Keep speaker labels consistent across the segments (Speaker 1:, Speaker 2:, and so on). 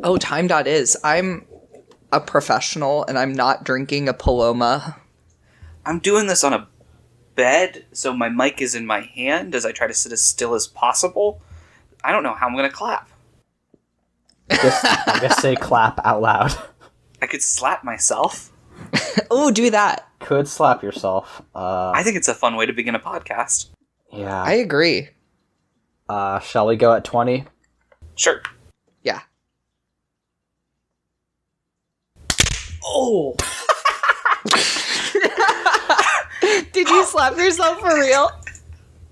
Speaker 1: Oh, time.is. I'm a professional, and I'm not drinking a Paloma.
Speaker 2: I'm doing this on a bed, so my mic is in my hand as I try to sit as still as possible. I don't know how I'm going to clap.
Speaker 3: I guess say clap out loud.
Speaker 2: I could slap myself.
Speaker 1: Oh, do that.
Speaker 3: Could slap yourself.
Speaker 2: I think it's a fun way to begin a podcast.
Speaker 3: Yeah.
Speaker 1: I agree.
Speaker 3: Shall we go at 20?
Speaker 2: Sure.
Speaker 1: Yeah.
Speaker 2: Oh!
Speaker 1: Did you slap yourself for real?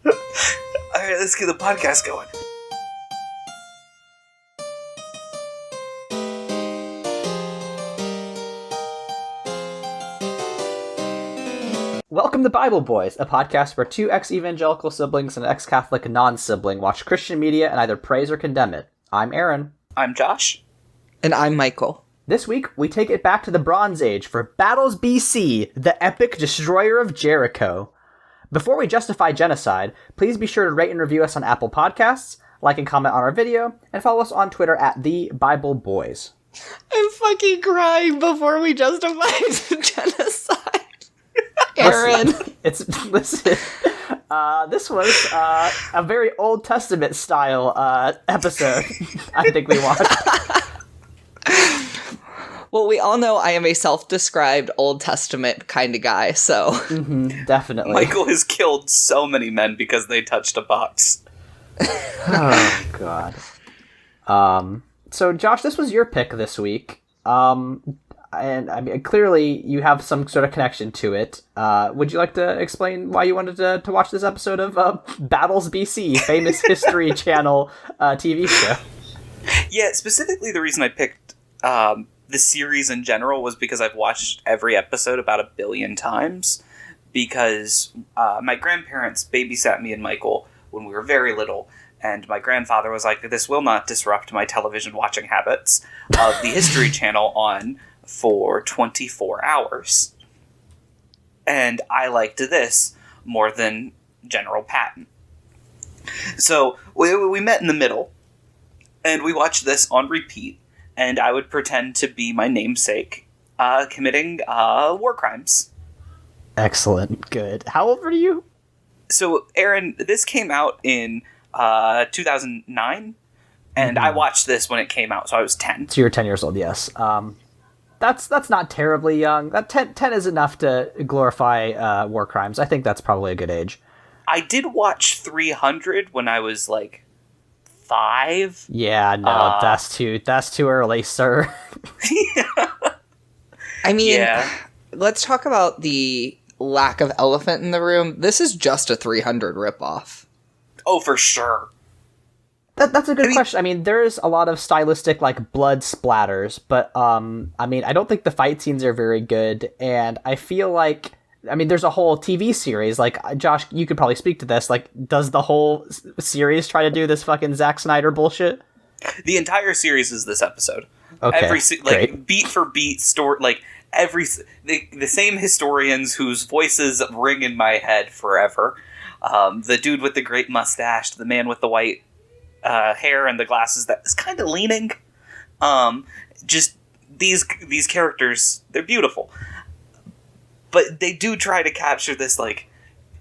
Speaker 2: Alright, let's get the podcast going.
Speaker 3: Welcome to Bible Boys, a podcast where two ex-evangelical siblings and an ex-Catholic non-sibling watch Christian media and either praise or condemn it. I'm Aaron.
Speaker 2: I'm Josh.
Speaker 1: And I'm Michael.
Speaker 3: This week, we take it back to the Bronze Age for Battles BC, the epic destroyer of Jericho. Before we justify genocide, please be sure to rate and review us on Apple Podcasts, like and comment on our video, and follow us on Twitter at The Bible Boys.
Speaker 1: I'm fucking crying before we justify genocide. Aaron.
Speaker 3: Listen, this was a very Old Testament style episode I think we watched.
Speaker 1: Well, we all know I am a self-described Old Testament kind of guy, so...
Speaker 3: Mm-hmm, definitely.
Speaker 2: Michael has killed so many men because they touched a box.
Speaker 3: Oh, God. So, Josh, this was your pick this week. And, I mean, clearly you have some sort of connection to it. Would you like to explain why you wanted to watch this episode of Battles BC, famous History Channel TV show?
Speaker 2: Yeah, specifically the reason I picked... the series in general was because I've watched every episode about 1 billion times, because my grandparents babysat me and Michael when we were very little, and my grandfather was like, this will not disrupt my television watching habits of the History Channel on for 24 hours. And I liked this more than General Patton. So we met in the middle, and we watched this on repeat. And I would pretend to be my namesake, committing war crimes.
Speaker 3: Excellent. Good. How old were you?
Speaker 2: So, Aaron, this came out in 2009, and I watched this when it came out, so I was 10.
Speaker 3: So you were 10 years old, yes. That's not terribly young. That 10 is enough to glorify war crimes. I think that's probably a good age.
Speaker 2: I did watch 300 when I was, 5.
Speaker 3: Yeah, no, that's too early, sir.
Speaker 1: I mean,
Speaker 2: Yeah.
Speaker 1: Let's talk about the lack of elephant in the room. This is just a 300 ripoff.
Speaker 2: Oh, for sure.
Speaker 3: That's a good question. I mean, there's a lot of stylistic, blood splatters, but, I don't think the fight scenes are very good, and I feel like... there's a whole TV series. Josh, you could probably speak to this. Does the whole series try to do this fucking Zack Snyder bullshit?
Speaker 2: The entire series is this episode.
Speaker 3: Okay,
Speaker 2: great. Beat for beat, story, the same historians whose voices ring in my head forever. The dude with the great mustache, the man with the white hair and the glasses that is kind of leaning. Just these characters, they're beautiful. But they do try to capture this,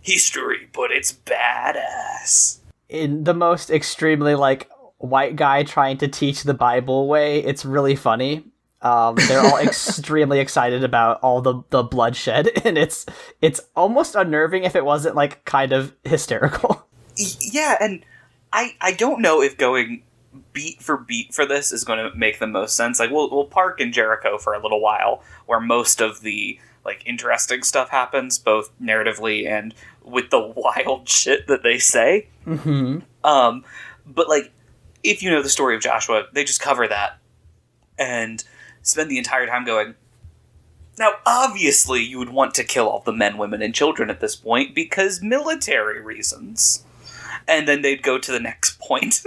Speaker 2: history, but it's badass.
Speaker 3: In the most extremely, white guy trying to teach the Bible way, it's really funny. They're all extremely excited about all the bloodshed, and it's almost unnerving if it wasn't, kind of hysterical.
Speaker 2: Yeah, and I don't know if going beat for beat for this is going to make the most sense. We'll park in Jericho for a little while, where most of the... interesting stuff happens, both narratively and with the wild shit that they say.
Speaker 3: Mm-hmm.
Speaker 2: But, if you know the story of Joshua, they just cover that and spend the entire time going, now, obviously, you would want to kill all the men, women, and children at this point because military reasons. And then they'd go to the next point.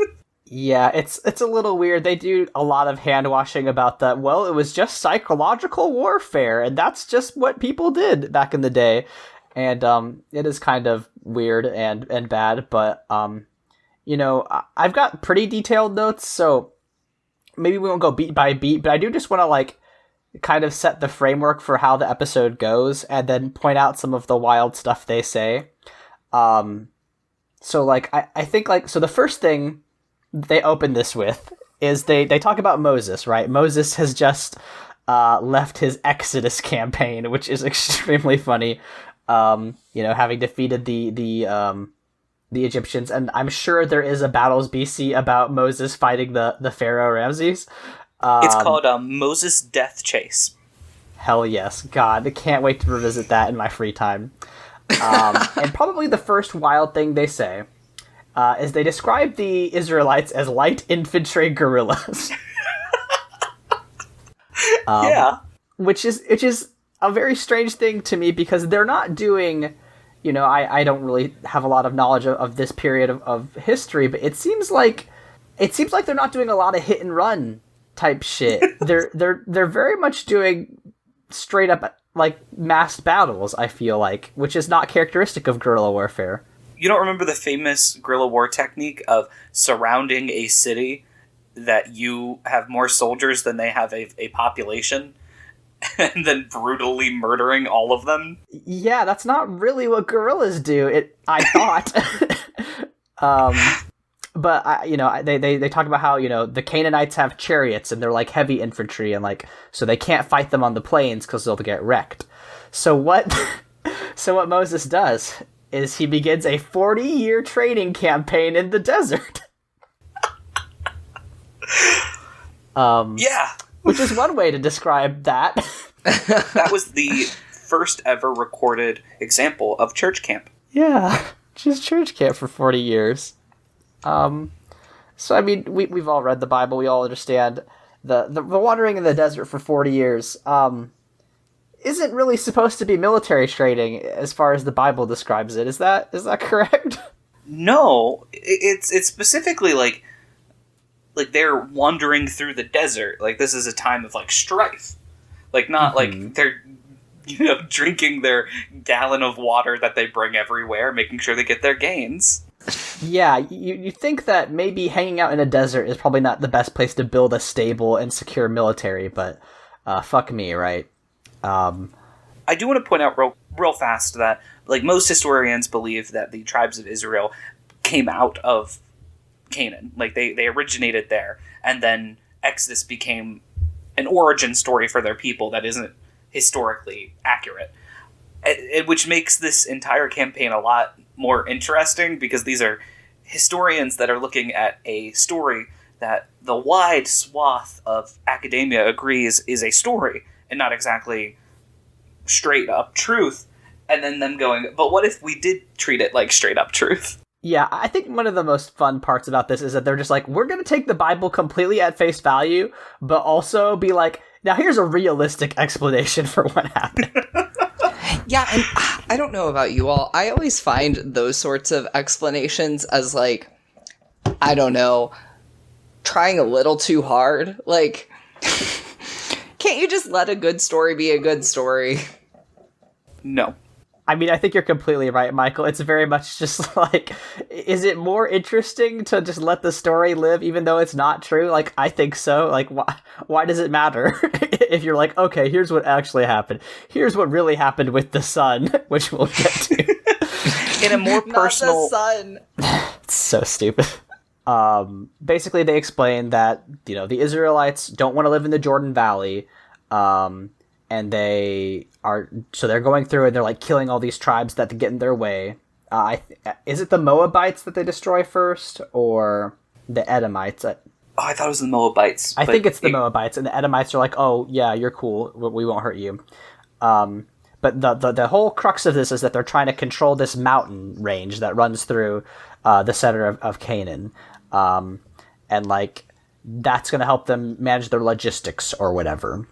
Speaker 3: Yeah, it's a little weird. They do a lot of hand-washing about that. Well, it was just psychological warfare, and that's just what people did back in the day. And it is kind of weird and bad, but I've got pretty detailed notes, so maybe we won't go beat by beat, but I do just want to like kind of set the framework for how the episode goes and then point out some of the wild stuff they say. So like I think like so the first thing they open this with is they talk about Moses, right? Moses has just left his Exodus campaign, which is extremely funny. Having defeated the Egyptians, and I'm sure there is a Battles BC about Moses fighting the Pharaoh Ramses.
Speaker 2: It's called Moses Death Chase.
Speaker 3: Hell yes. God, I can't wait to revisit that in my free time. And probably the first wild thing they say is they describe the Israelites as light infantry guerrillas.
Speaker 2: Yeah.
Speaker 3: Which is a very strange thing to me because they're not doing, I don't really have a lot of knowledge of this period of history, but it seems like they're not doing a lot of hit and run type shit. They're very much doing straight up like massed battles, I feel like, which is not characteristic of guerrilla warfare.
Speaker 2: You don't remember the famous guerrilla war technique of surrounding a city that you have more soldiers than they have a population and then brutally murdering all of them?
Speaker 3: Yeah, that's not really what guerrillas do. I thought. But they talk about how the Canaanites have chariots and they're like heavy infantry and like so they can't fight them on the plains because they'll get wrecked. So what Moses does is he begins a 40-year training campaign in the desert.
Speaker 2: Yeah,
Speaker 3: which is one way to describe that.
Speaker 2: That was the first ever recorded example of church camp.
Speaker 3: Yeah, just church camp for 40 years. So I mean, we've all read the Bible. We all understand the wandering in the desert for 40 years. Isn't really supposed to be military training as far as the Bible describes it. Is that correct?
Speaker 2: No, it's specifically like they're wandering through the desert. Like this is a time of like strife. Like not like they're drinking their gallon of water that they bring everywhere, making sure they get their gains.
Speaker 3: Yeah, you think that maybe hanging out in a desert is probably not the best place to build a stable and secure military, but fuck me, right?
Speaker 2: I do want to point out real fast that like most historians believe that the tribes of Israel came out of Canaan. Like they originated there, and then Exodus became an origin story for their people that isn't historically accurate. Which makes this entire campaign a lot more interesting because these are historians that are looking at a story that the wide swath of academia agrees is a story and not exactly straight up truth, and then them going, but what if we did treat it like straight up truth?
Speaker 3: Yeah, I think one of the most fun parts about this is that they're just like, we're going to take the Bible completely at face value, but also be like, now here's a realistic explanation for what happened.
Speaker 1: Yeah, and I don't know about you all. I always find those sorts of explanations as, like, I don't know, trying a little too hard. Like, can't you just let a good story be a good story?
Speaker 2: No.
Speaker 3: I mean, I think you're completely right, Michael. It's very much just like, is it more interesting to just let the story live even though it's not true? Like, I think so. Like, why does it matter if you're like, okay, here's what actually happened. Here's what really happened with the sun, which we'll get to.
Speaker 2: In a more personal...
Speaker 1: Not the sun.
Speaker 3: It's so stupid. Basically, they explain that, the Israelites don't want to live in the Jordan Valley, and they're going through and they're like killing all these tribes that get in their way. Is it the Moabites that they destroy first, or the Edomites?
Speaker 2: I thought it was the Moabites.
Speaker 3: I think it's the Moabites, and the Edomites are like, oh yeah, you're cool, we won't hurt you. But the whole crux of this is that they're trying to control this mountain range that runs through the center of Canaan, and like that's going to help them manage their logistics or whatever.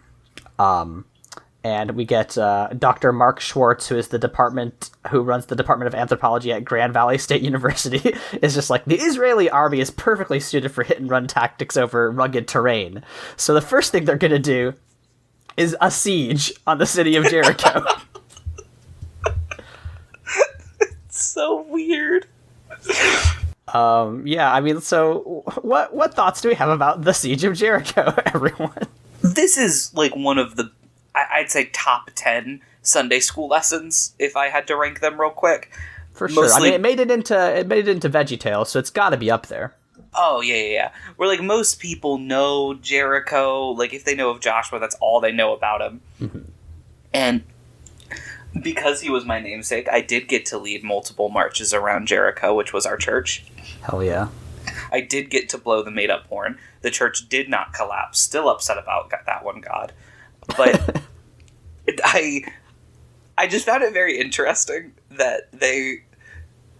Speaker 3: And we get Dr. Mark Schwartz, who runs the Department of Anthropology at Grand Valley State University, is just like, the Israeli army is perfectly suited for hit-and-run tactics over rugged terrain. So the first thing they're going to do is a siege on the city of Jericho.
Speaker 2: It's so weird.
Speaker 3: Yeah, I mean, so what thoughts do we have about the Siege of Jericho, everyone?
Speaker 2: This is like one of the, I'd say, top 10 Sunday school lessons, if I had to rank them real quick.
Speaker 3: For sure.
Speaker 2: Mostly,
Speaker 3: I mean, it made it into VeggieTales, so it's got to be up there.
Speaker 2: Oh, yeah. Where, like, most people know Jericho. Like, if they know of Joshua, that's all they know about him.
Speaker 3: Mm-hmm.
Speaker 2: And because he was my namesake, I did get to lead multiple marches around Jericho, which was our church.
Speaker 3: Hell yeah.
Speaker 2: I did get to blow the made-up horn. The church did not collapse. Still upset about that one, God. But I just found it very interesting that they...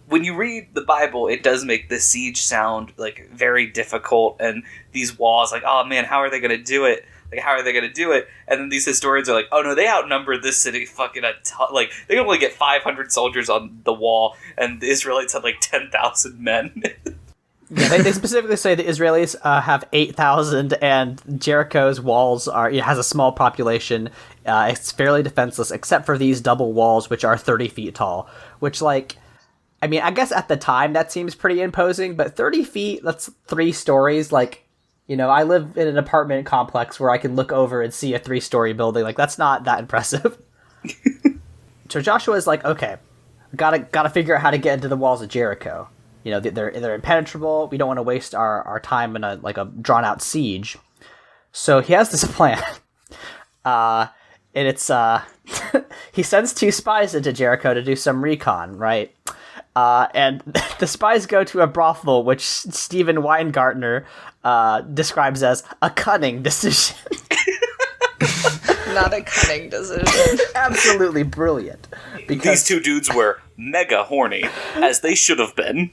Speaker 2: When you read the Bible, it does make the siege sound, like, very difficult, and these walls, like, oh man, how are they going to do it? Like, how are they going to do it? And then these historians are like, oh no, they outnumbered this city fucking a ton. Like, they only get 500 soldiers on the wall, and the Israelites had, like, 10,000 men.
Speaker 3: Yeah, they specifically say the Israelis have 8,000, and Jericho's walls it has a small population. It's fairly defenseless, except for these double walls, which are 30 feet tall, which, like... I mean, I guess at the time that seems pretty imposing, but 30 feet, that's 3 stories. Like, you know, I live in an apartment complex where I can look over and see a 3-story building. Like, that's not that impressive. So Joshua is like, okay, gotta figure out how to get into the walls of Jericho. You know, they're impenetrable. We don't want to waste our time in a drawn out siege. So he has this plan. And it's, he sends 2 spies into Jericho to do some recon, right? And the spies go to a brothel, which Stephen Weingartner describes as a cunning decision.
Speaker 1: Not a cunning decision.
Speaker 3: Absolutely brilliant.
Speaker 2: Because these 2 dudes were mega horny, as they should have been.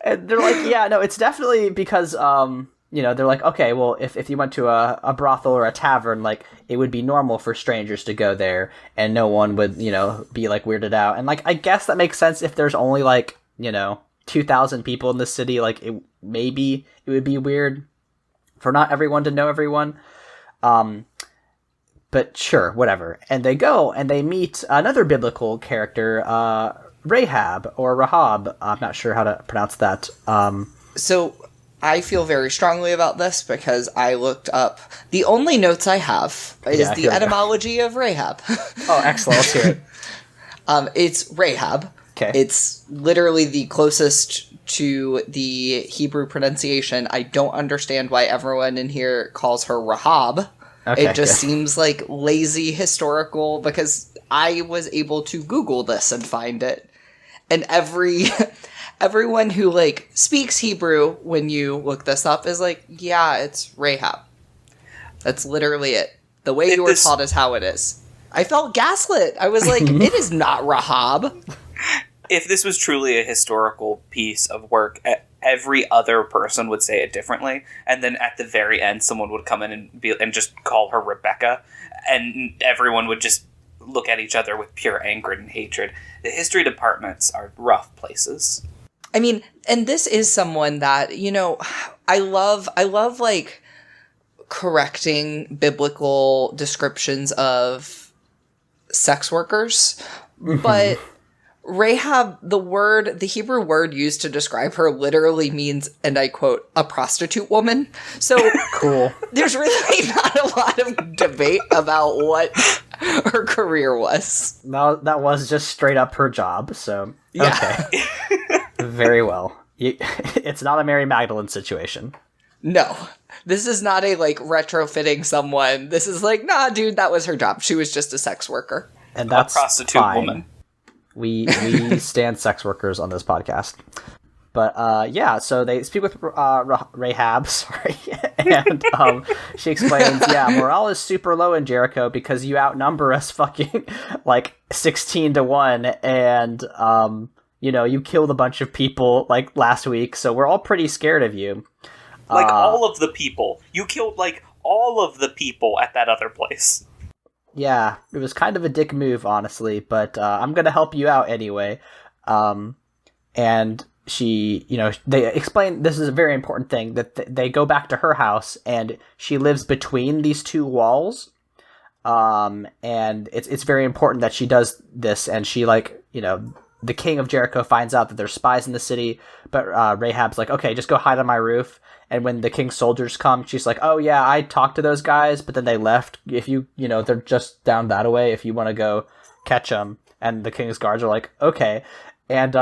Speaker 3: And they're like, yeah, no, it's definitely because, you know, they're like, okay, well, if you went to a brothel or a tavern, like, it would be normal for strangers to go there, and no one would, you know, be, like, weirded out. And, like, I guess that makes sense if there's only, like, you know, 2,000 people in the city. Like, maybe it would be weird for not everyone to know everyone. But sure, whatever. And they go, and they meet another biblical character, Rahab, or Rahab. I'm not sure how to pronounce that.
Speaker 1: So... I feel very strongly about this because I looked up... The only notes I have is the etymology of Rahab.
Speaker 3: Oh, excellent. Let's hear it.
Speaker 1: It's Rahab.
Speaker 3: Okay.
Speaker 1: It's literally the closest to the Hebrew pronunciation. I don't understand why everyone in here calls her Rahab.
Speaker 3: Okay,
Speaker 1: it just seems like lazy historical, because I was able to Google this and find it. And everyone who, like, speaks Hebrew when you look this up is like, yeah, it's Rahab. That's literally it. The way you were taught is how it is. I felt gaslit. I was like, it is not Rahab.
Speaker 2: If this was truly a historical piece of work, every other person would say it differently, and then at the very end, someone would come in and just call her Rebecca, and everyone would just look at each other with pure anger and hatred. The history departments are rough places.
Speaker 1: I mean, and this is someone that, you know, I love, like, correcting biblical descriptions of sex workers, but Rahab, the Hebrew word used to describe her literally means, and I quote, a prostitute woman. So
Speaker 3: cool. There's
Speaker 1: really not a lot of debate about what her career was.
Speaker 3: No, that was just straight up her job, so yeah. Okay. Very well. It's not a Mary Magdalene situation.
Speaker 1: No. This is not a, like, retrofitting someone. This is like, nah, dude, that was her job. She was just a sex worker.
Speaker 3: And that's
Speaker 2: a prostitute
Speaker 3: fine.
Speaker 2: Woman.
Speaker 3: We stand sex workers on this podcast. But, yeah, so they speak with Rahab, sorry, and she explains, yeah, morale is super low in Jericho because you outnumber us fucking, like, 16-1, and, you know, you killed a bunch of people, like, last week, so we're all pretty scared of you.
Speaker 2: Like, all of the people. You killed, like, all of the people at that other place.
Speaker 3: Yeah, it was kind of a dick move, honestly, but I'm gonna help you out anyway. And she, you know, they explain, this is a very important thing, that they go back to her house, and she lives between these 2 walls. And it's very important that she does this, and she, like, you know, the king of Jericho finds out that there's spies in the city, but Rahab's like, okay, just go hide on my roof. And when the king's soldiers come, she's like, oh yeah, I talked to those guys, but then they left. If they're just down that way, if you want to go catch them. And the king's guards are like, okay. And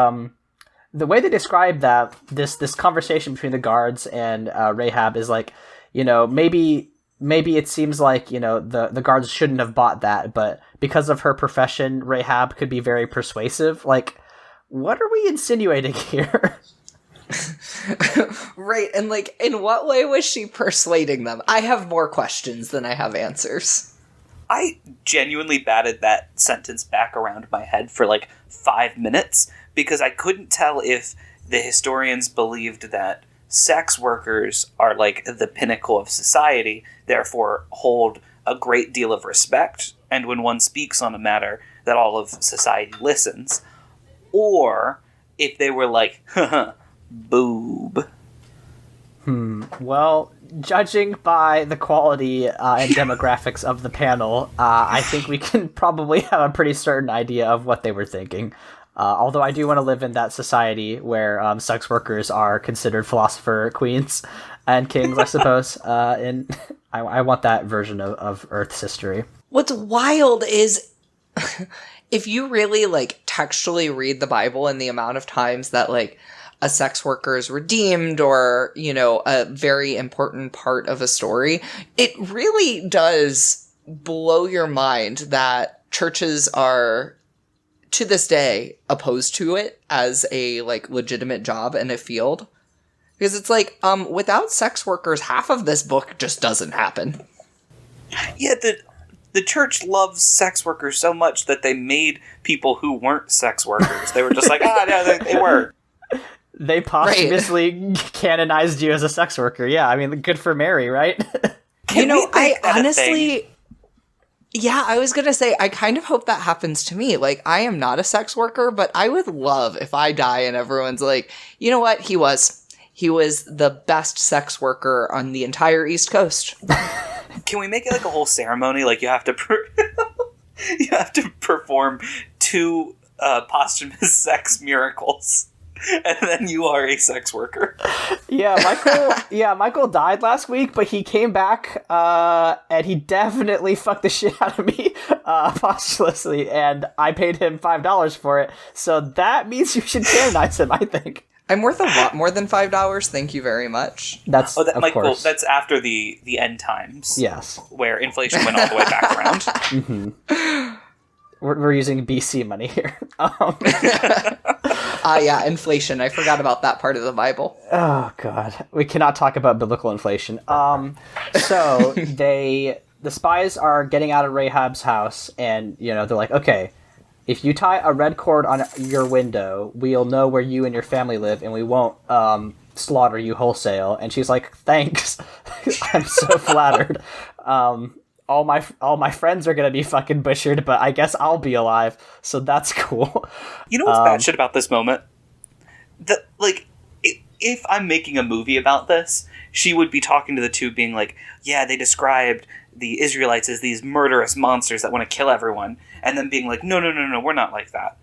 Speaker 3: the way they describe that, this conversation between the guards and Rahab is like, maybe it seems like, the guards shouldn't have bought that, but because of her profession, Rahab could be very persuasive. Like, what are we insinuating here?
Speaker 1: Right, and like, in what way was she persuading them? I have more questions than I have answers.
Speaker 2: I genuinely batted that sentence back around my head for like 5 minutes because I couldn't tell if the historians believed that sex workers are like the pinnacle of society, therefore hold a great deal of respect, and when one speaks on a matter that all of society listens, or if they were like, boob.
Speaker 3: Well, judging by the quality and demographics of the panel, I think we can probably have a pretty certain idea of what they were thinking. Although I do want to live in that society where sex workers are considered philosopher queens and kings, I suppose. I want that version of Earth's history.
Speaker 1: What's wild is if you really like textually read the Bible and the amount of times that like a sex worker is redeemed or, a very important part of a story, it really does blow your mind that churches are, to this day, opposed to it as a, like, legitimate job in a field. Because it's like, without sex workers, half of this book just doesn't happen.
Speaker 2: Yeah, the church loves sex workers so much that they made people who weren't sex workers. They were just like, yeah, they were.
Speaker 3: They posthumously canonized you as a sex worker. Yeah, I mean, good for Mary, right?
Speaker 1: I honestly... Yeah, I was going to say, I kind of hope that happens to me. Like, I am not a sex worker, but I would love if I die and everyone's like, you know what? He was the best sex worker on the entire East Coast.
Speaker 2: Can we make it like a whole ceremony? Like, you have to you have to perform 2 posthumous sex miracles. And then you are a sex worker. Michael died last week, but he came back, and he definitely fucked the shit out of me, posthumously, and I paid him $5 for it, so that means you should canonize him, I think.
Speaker 1: I'm worth a lot more than $5, thank you very much.
Speaker 3: That's, of
Speaker 2: Michael,
Speaker 3: course.
Speaker 2: That's after the end times.
Speaker 3: Yes.
Speaker 2: Where inflation went all the way back around.
Speaker 3: Mm-hmm. We're using BC money here.
Speaker 1: Yeah, inflation. I forgot about that part of the Bible.
Speaker 3: Oh, God. We cannot talk about biblical inflation. So the spies are getting out of Rahab's house, and, they're like, okay, if you tie a red cord on your window, we'll know where you and your family live, and we won't slaughter you wholesale. And she's like, thanks. I'm so flattered. All my friends are gonna be fucking butchered, but I guess I'll be alive, so that's cool.
Speaker 2: You know what's bad shit about this moment? If I'm making a movie about this, she would be talking to the two, being like, yeah, they described the Israelites as these murderous monsters that want to kill everyone, and then being like, no, we're not like that.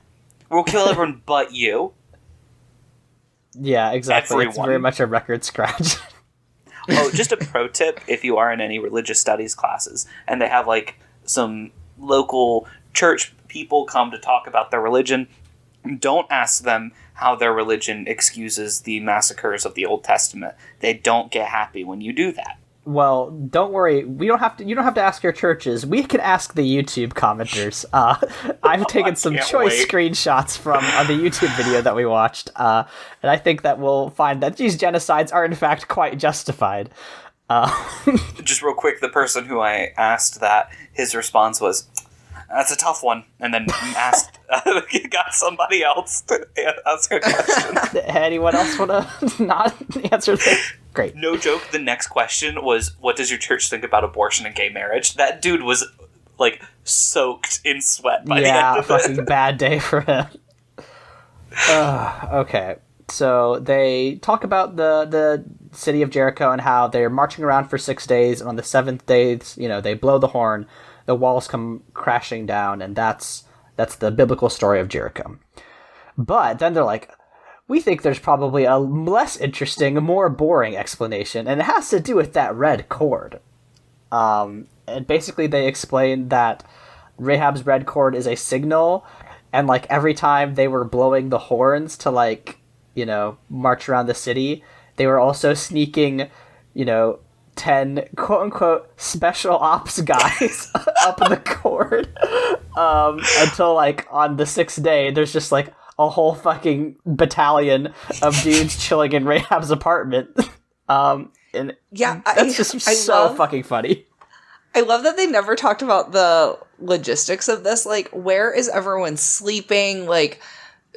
Speaker 2: We'll kill everyone but you.
Speaker 3: Yeah, exactly.
Speaker 2: Everyone.
Speaker 3: It's very much a record scratch.
Speaker 2: Oh, just a pro tip, if you are in any religious studies classes and they have like some local church people come to talk about their religion, don't ask them how their religion excuses the massacres of the Old Testament. They don't get happy when you do that.
Speaker 3: Well, don't worry. You don't have to ask your churches. We can ask the YouTube commenters. I've taken some choice screenshots from the YouTube video that we watched, and I think that we'll find that these genocides are in fact quite justified.
Speaker 2: Just real quick, the person who I asked that, his response was, "That's a tough one," and then got somebody else to ask a question.
Speaker 3: Anyone else want to not answer this? Great.
Speaker 2: No joke, the next question was, what does your church think about abortion and gay marriage? That dude was, like, soaked in sweat by the end of it. Yeah,
Speaker 3: fucking bad day for him. Okay, so they talk about the city of Jericho and how they're marching around for 6 days, and on the 7th day, they blow the horn, the walls come crashing down, and that's the biblical story of Jericho. But then they're like, we think there's probably a less interesting, more boring explanation, and it has to do with that red cord. And basically they explain that Rahab's red cord is a signal, and, like, every time they were blowing the horns to, like, you know, march around the city, they were also sneaking, you know, 10 quote-unquote special ops guys up the cord, until, like, on the 6th day, there's just, like, a whole fucking battalion of dudes chilling in Rahab's apartment. And
Speaker 1: Yeah,
Speaker 3: that's just so fucking funny.
Speaker 1: I love that they never talked about the logistics of this. Like, where is everyone sleeping? Like,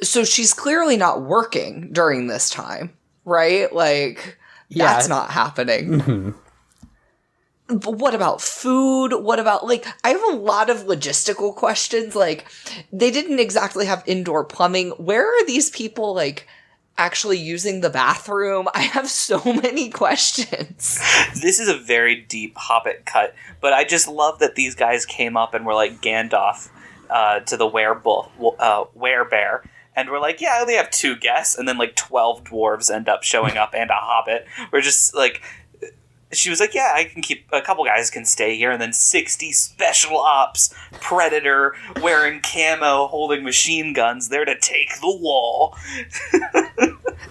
Speaker 1: so she's clearly not working during this time, right? Like, that's not happening.
Speaker 3: Mm-hmm.
Speaker 1: But what about food? What about, like, I have a lot of logistical questions. Like, they didn't exactly have indoor plumbing. Where are these people, like, actually using the bathroom? I have so many questions.
Speaker 2: This is a very deep Hobbit cut, but I just love that these guys came up and were like Gandalf to the werebear, and we're like, yeah, I only have 2 guests, and then like 12 dwarves end up showing up and a hobbit. We're just like, she was like, yeah, I can keep, a couple guys can stay here, and then 60 special ops, predator, wearing camo, holding machine guns, there to take the wall.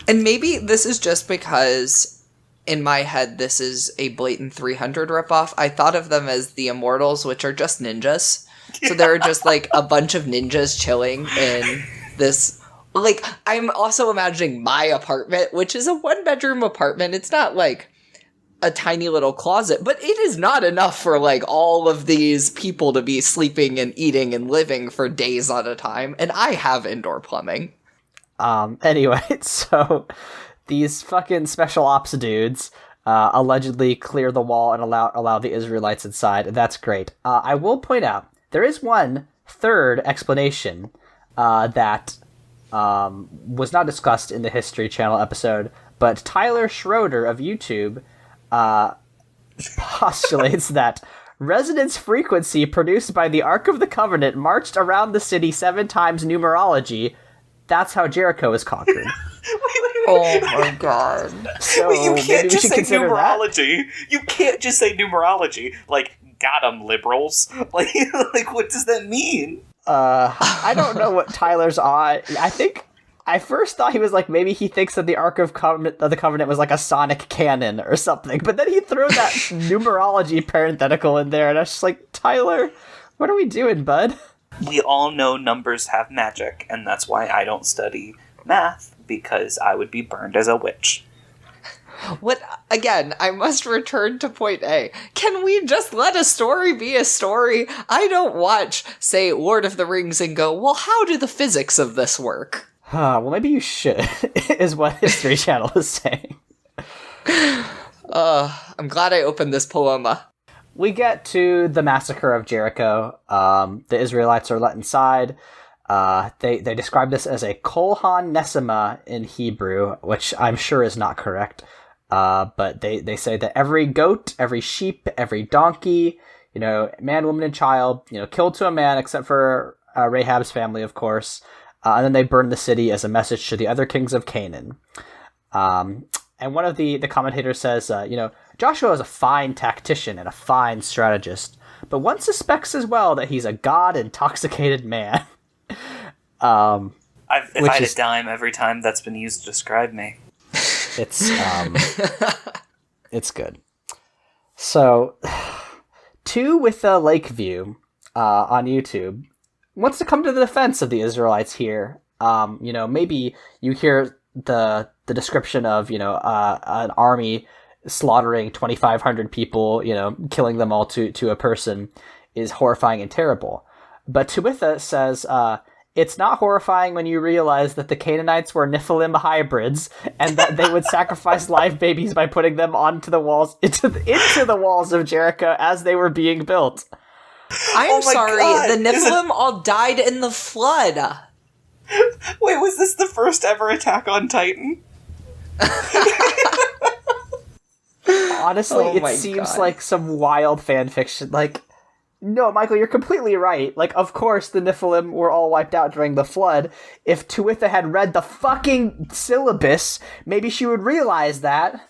Speaker 1: And maybe this is just because, in my head, this is a blatant 300 ripoff. I thought of them as the Immortals, which are just ninjas. So there are just, like, a bunch of ninjas chilling in this. Like, I'm also imagining my apartment, which is a 1-bedroom apartment. It's not, like, a tiny little closet, but it is not enough for, like, all of these people to be sleeping and eating and living for days at a time. And I have indoor plumbing.
Speaker 3: Anyway, so these fucking special ops dudes allegedly clear the wall and allow the Israelites inside, and that's great. I will point out, there is one third explanation that was not discussed in the History Channel episode, but Tyler Schroeder of YouTube postulates that resonance frequency produced by the Ark of the Covenant marched around the city 7 times numerology. That's how Jericho is conquered.
Speaker 2: Wait.
Speaker 1: Oh my god.
Speaker 3: So
Speaker 2: Wait, you can't just say numerology.
Speaker 3: That.
Speaker 2: You can't just say numerology. Like, got 'em, liberals. Like, what does that mean?
Speaker 3: I don't know what Tyler's on. I first thought he was like, maybe he thinks that the Ark of the Covenant was like a sonic cannon or something, but then he threw that numerology parenthetical in there, and I was just like, Tyler, what are we doing, bud?
Speaker 2: We all know numbers have magic, and that's why I don't study math, because I would be burned as a witch.
Speaker 1: What, again, I must return to point A. Can we just let a story be a story? I don't watch, say, Lord of the Rings and go, well, how do the physics of this work?
Speaker 3: Well, maybe you should, is what History Channel is saying.
Speaker 1: I'm glad I opened this poema.
Speaker 3: We get to the Massacre of Jericho. The Israelites are let inside. They describe this as a kolhan nesima in Hebrew, which I'm sure is not correct. But they say that every goat, every sheep, every donkey, man, woman, and child, killed to a man, except for Rahab's family, of course. And then they burn the city as a message to the other kings of Canaan. And one of the commentators says, Joshua is a fine tactician and a fine strategist, but one suspects as well that he's a god-intoxicated man.
Speaker 2: If I had a dime every time that's been used to describe me.
Speaker 3: It's good. So, 2 with a lake view on YouTube wants to come to the defense of the Israelites here. Maybe you hear the description of, an army slaughtering 2,500 people, killing them all to a person is horrifying and terrible. But Tuwitha says, it's not horrifying when you realize that the Canaanites were Nephilim hybrids and that they would sacrifice live babies by putting them onto the walls, into the walls of Jericho as they were being built.
Speaker 1: I'm sorry, God. The Nephilim all died in the flood.
Speaker 2: Wait, was this the first ever attack on Titan?
Speaker 3: Honestly, it seems like some wild fan fiction. Like, No, Michael, you're completely right. Like, of course the Nephilim were all wiped out during the flood. If Tuitha had read the fucking syllabus, maybe she would realize that.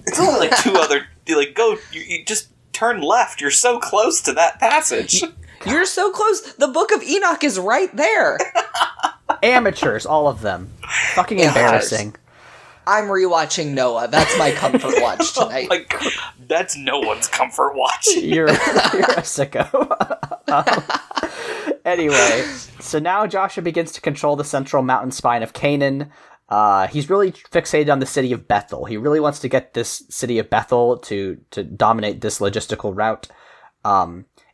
Speaker 2: It's only like two other... Like, go... You just turn left. You're so close to that passage.
Speaker 1: You're so close. The Book of Enoch is right there.
Speaker 3: Amateurs, all of them. Fucking embarrassing.
Speaker 1: I'm rewatching Noah. That's my comfort watch tonight.
Speaker 2: Like, that's no one's comfort watch.
Speaker 3: You're a sicko. Anyway, so now Joshua begins to control the central mountain spine of Canaan. He's really fixated on the city of Bethel. He really wants to get this city of Bethel to dominate this logistical route.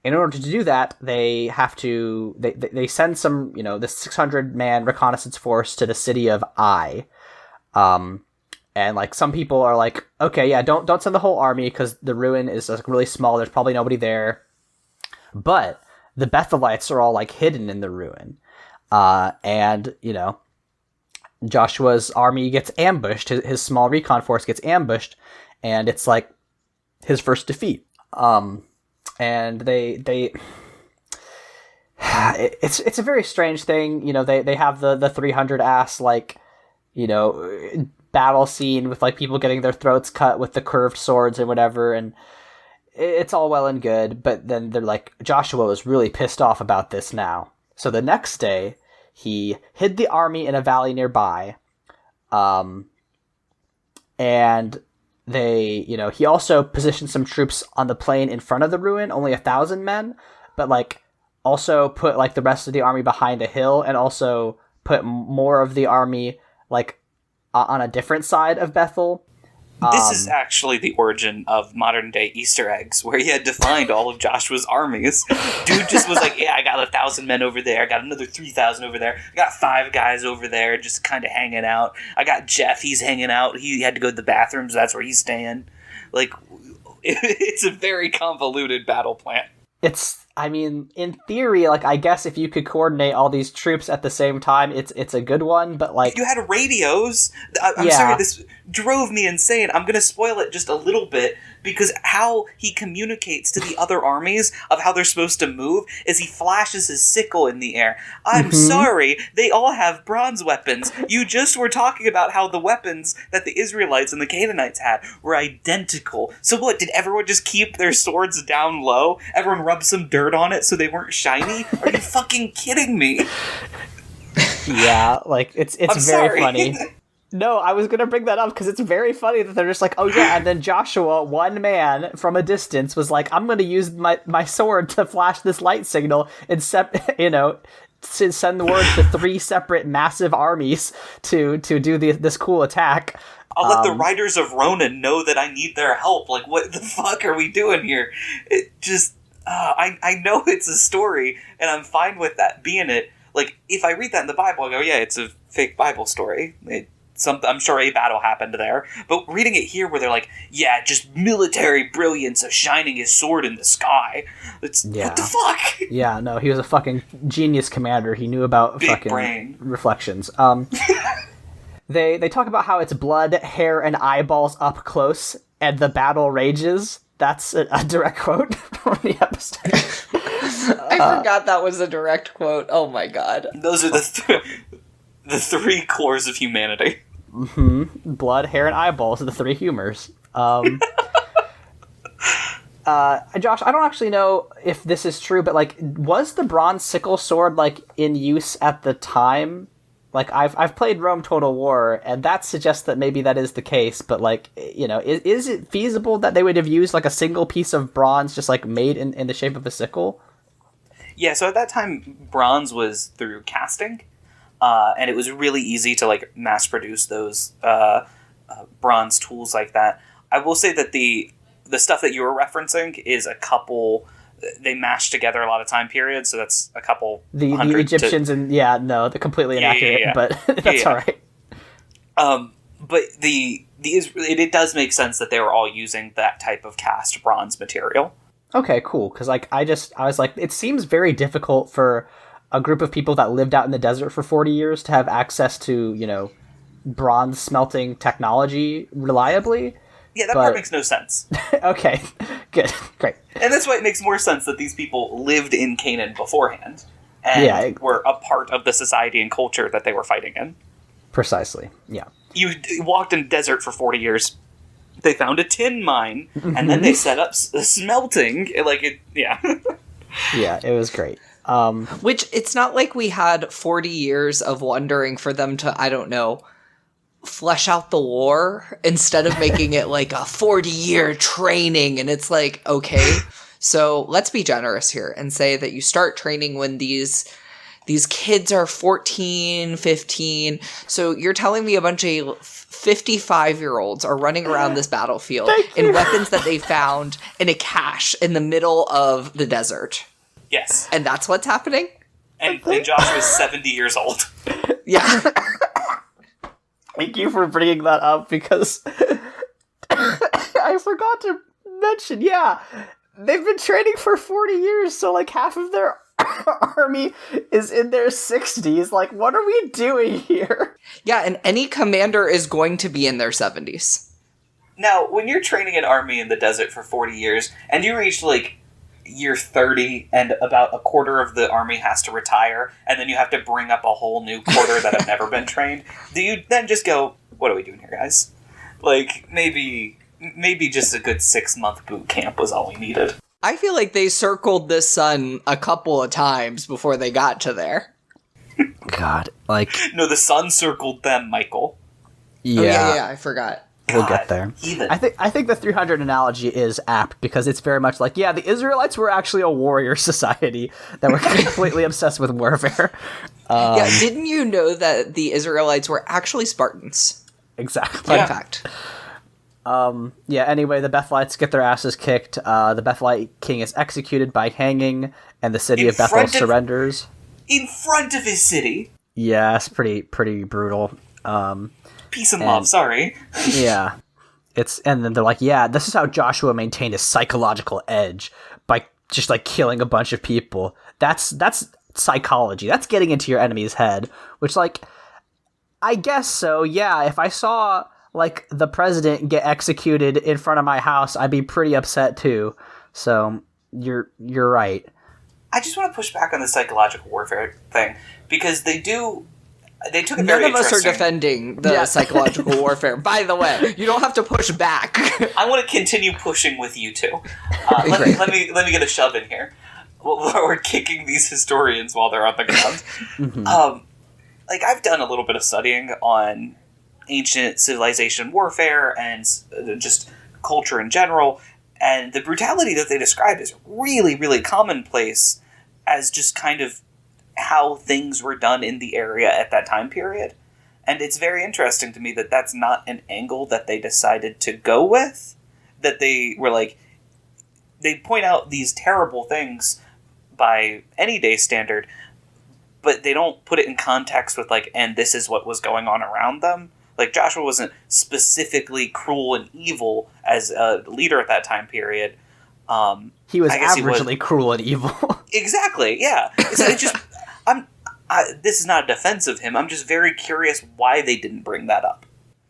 Speaker 3: In order to do that, they have to they send some, this 600-man reconnaissance force to the city of Ai. And like some people are like, okay, yeah, don't send the whole army because the ruin is like really small. There's probably nobody there. But the Bethelites are all like hidden in the ruin. And Joshua's army gets ambushed. His small recon force gets ambushed, and it's like his first defeat. And they it's a very strange thing. They have the 300 ass battle scene with like people getting their throats cut with the curved swords and whatever, and it's all well and good, but then they're like, Joshua was really pissed off about this now. So the next day he hid the army in a valley nearby, and he also positioned some troops on the plain in front of the ruin, only 1,000 men, but like also put like the rest of the army behind a hill, and also put more of the army like on a different side of Bethel.
Speaker 2: This is actually the origin of modern-day Easter eggs, where he had to find all of Joshua's armies. Dude just was like, yeah, I got 1,000 men over there, I got another 3,000 over there, I got 5 guys over there just kind of hanging out, I got Jeff, he's hanging out, he had to go to the bathroom, so that's where he's staying. Like, it's a very convoluted battle plan.
Speaker 3: In theory, like, I guess if you could coordinate all these troops at the same time, it's a good one, but like...
Speaker 2: You had radios. I'm sorry, this drove me insane. I'm going to spoil it just a little bit, because how he communicates to the other armies of how they're supposed to move is he flashes his sickle in the air. I'm sorry, they all have bronze weapons. You just were talking about how the weapons that the Israelites and the Canaanites had were identical. So what, did everyone just keep their swords down low? Everyone rubbed some dirt on it so they weren't shiny? Are you fucking kidding me?
Speaker 3: Yeah, like, it's very
Speaker 2: sorry.
Speaker 3: funny. No, I was going to bring that up because it's very funny that they're just like, oh yeah, and then Joshua, one man from a distance, was like, I'm going to use my sword to flash this light signal and to send the word to 3 separate massive armies to do this cool attack.
Speaker 2: I'll let the Riders of Ronan know that I need their help. Like, what the fuck are we doing here? It just... I know it's a story, and I'm fine with that being it. Like, if I read that in the Bible, I go, yeah, it's a fake Bible story. I'm sure a battle happened there. But reading it here where they're like, yeah, just military brilliance of shining his sword in the sky. What the fuck?
Speaker 3: Yeah, no, he was a fucking genius commander. He knew about
Speaker 2: Big
Speaker 3: fucking
Speaker 2: brain.
Speaker 3: Reflections. They talk about how it's blood, hair, and eyeballs up close, and the battle rages. That's a direct quote from the episode.
Speaker 1: I forgot that was a direct quote. Oh my god.
Speaker 2: Those are the 3 cores of humanity.
Speaker 3: Mm-hmm. Blood, hair, and eyeballs are the 3 humors. Josh, I don't actually know if this is true, but like, was the bronze sickle sword like in use at the time? Like, I've played Rome Total War, and that suggests that maybe that is the case, but like, is it feasible that they would have used like a single piece of bronze just like made in the shape of a sickle?
Speaker 2: Yeah, so at that time, bronze was through casting, and it was really easy to like mass produce those bronze tools like that. I will say that the stuff that you were referencing is a couple... They mashed together a lot of time periods, so that's a couple
Speaker 3: the Egyptians they're completely inaccurate, but that's all right.
Speaker 2: But it does make sense that they were all using that type of cast bronze material.
Speaker 3: Okay, cool. Because like I was like, it seems very difficult for a group of people that lived out in the desert for 40 years to have access to bronze smelting technology reliably.
Speaker 2: Yeah, that part makes no sense.
Speaker 3: Okay, good, great.
Speaker 2: And that's why it makes more sense that these people lived in Canaan beforehand and were a part of the society and culture that they were fighting in.
Speaker 3: Precisely, yeah.
Speaker 2: You walked in a desert for 40 years. They found a tin mine, and then they set up smelting. Yeah.
Speaker 3: Yeah, it was great.
Speaker 1: Which, it's not like we had 40 years of wondering for them to, I don't know, flesh out the lore instead of making it like a 40-year training. And it's like, okay, so let's be generous here and say that you start training when these kids are 14, 15. So you're telling me a bunch of 55-year-olds are running around this battlefield in weapons that they found in a cache in the middle of the desert.
Speaker 2: Yes.
Speaker 1: And that's what's happening?
Speaker 2: And Josh was 70 years old.
Speaker 1: Yeah.
Speaker 3: Thank you for bringing that up, because I forgot to mention, they've been training for 40 years, so like half of their army is in their 60s. Like, what are we doing here?
Speaker 1: Yeah, and any commander is going to be in their 70s.
Speaker 2: Now, when you're training an army in the desert for 40 years, and you reach, like, year 30, and about a quarter of the army has to retire, and then you have to bring up a whole new quarter that have never been trained, do you then just go, what are we doing here, guys? Like, maybe just a good 6-month boot camp was all we needed.
Speaker 1: I feel like they circled this sun a couple of times before they got to there.
Speaker 3: God, like...
Speaker 2: No, the sun circled them, Michael.
Speaker 3: Yeah.
Speaker 1: Oh, yeah, I forgot.
Speaker 3: We'll get there.
Speaker 2: Even.
Speaker 3: I think the 300 analogy is apt, because it's very much like, the Israelites were actually a warrior society that were completely obsessed with warfare.
Speaker 1: Didn't you know that the Israelites were actually Spartans?
Speaker 3: Exactly.
Speaker 1: Fun fact.
Speaker 3: Anyway, the Bethelites get their asses kicked. The Bethelite king is executed by hanging, and the city of Bethel surrenders.
Speaker 2: In front of his city?
Speaker 3: Yeah, it's pretty brutal.
Speaker 2: Peace and love, sorry.
Speaker 3: Yeah. And then they're like, this is how Joshua maintained his psychological edge, by just like killing a bunch of people. That's psychology. That's getting into your enemy's head, which, like, I guess so. Yeah, if I saw like the president get executed in front of my house, I'd be pretty upset too. So you're right.
Speaker 2: I just want to push back on the psychological warfare thing, because they took it very
Speaker 1: None of us are
Speaker 2: interesting.
Speaker 1: defending the psychological warfare. By the way, you don't have to push back.
Speaker 2: I want to continue pushing with you two. Let me get a shove in here. We're kicking these historians while they're on the ground.
Speaker 3: Mm-hmm.
Speaker 2: I've done a little bit of studying on ancient civilization warfare and just culture in general, and the brutality that they described is really, really commonplace as just kind of how things were done in the area at that time period. And it's very interesting to me that that's not an angle that they decided to go with. That they were like, they point out these terrible things by any day standard, but they don't put it in context with like, and this is what was going on around them. Like, Joshua wasn't specifically cruel and evil as a leader at that time period.
Speaker 3: He was averagely cruel and evil.
Speaker 2: Exactly, yeah. So it just... this is not a defense of him. I'm just very curious why they didn't bring that up.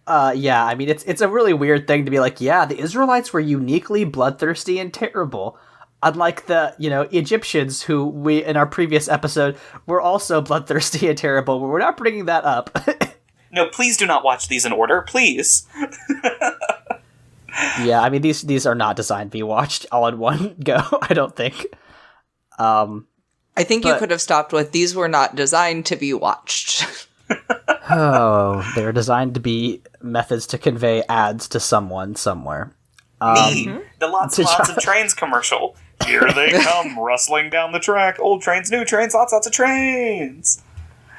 Speaker 3: I mean, it's a really weird thing to be like, the Israelites were uniquely bloodthirsty and terrible. Unlike the, Egyptians, who we, in our previous episode, were also bloodthirsty and terrible, but we're not bringing that up.
Speaker 2: No, please do not watch these in order, please.
Speaker 3: Yeah, I mean, these are not designed to be watched all in one go, I don't think.
Speaker 1: I think you could have stopped with, these were not designed to be watched.
Speaker 3: They're designed to be methods to convey ads to someone somewhere.
Speaker 2: Me, the lots and lots of trains commercial. Here they come, rustling down the track. Old trains, new trains, lots of trains.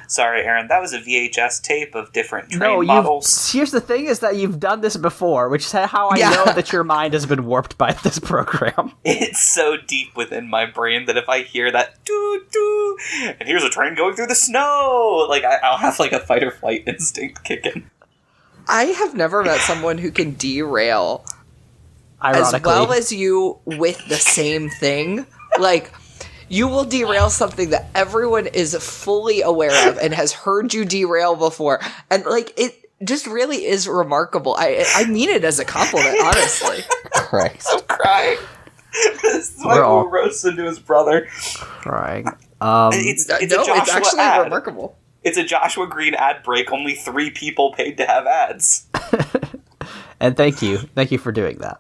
Speaker 2: Sorry, Aaron, that was a VHS tape of different train models.
Speaker 3: Here's the thing, is that you've done this before, which is how I know that your mind has been warped by this program.
Speaker 2: It's so deep within my brain that if I hear that doo-doo, and here's a train going through the snow, like, I'll have like a fight or flight instinct kick in.
Speaker 1: I have never met someone who can derail
Speaker 3: Ironically.
Speaker 1: as well as you with the same thing. Like, you will derail something that everyone is fully aware of and has heard you derail before. And, like, just really is remarkable. I mean it as a compliment, honestly.
Speaker 3: Christ.
Speaker 2: I'm crying. This is Michael roasts into his brother.
Speaker 3: Crying.
Speaker 2: It's a Joshua
Speaker 1: it's actually
Speaker 2: ad.
Speaker 1: remarkable.
Speaker 2: It's a Joshua Green ad break. Only 3 people paid to have ads.
Speaker 3: And thank you for doing that.